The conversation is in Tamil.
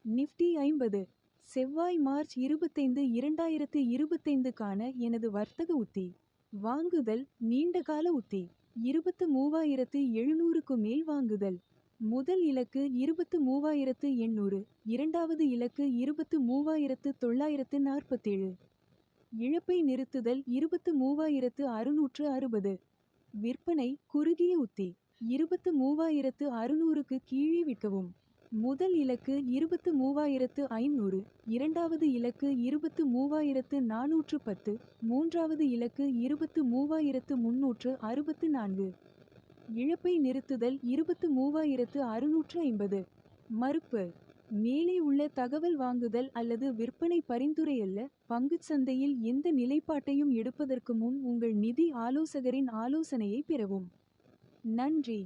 நிஃப்டி 50 செவ்வாய் மார்ச் 25 2025க்கான எனது வர்த்தக உத்தி. வாங்குதல் நீண்டகால உத்தி. 23,700க்கு மேல் வாங்குதல். முதல் இலக்கு 23,800, இரண்டாவது இலக்கு 23,947. இழப்பை நிறுத்துதல் 23,660. விற்பனை குறுகிய உத்தி. 23,600க்கு கீழே விற்கவும். முதல் இலக்கு 23,500, இரண்டாவது இலக்கு 23,410, மூன்றாவது இலக்கு 23,364. இழப்பை நிறுத்துதல் 23,650. மறுப்பு. மேலே உள்ள தகவல் வாங்குதல் அல்லது விற்பனை பரிந்துரை அல்ல. பங்குச் சந்தையில் எந்த நிலைப்பாட்டையும் எடுப்பதற்கு முன் உங்கள் நிதி ஆலோசகரின் ஆலோசனையை பெறவும். நன்றி.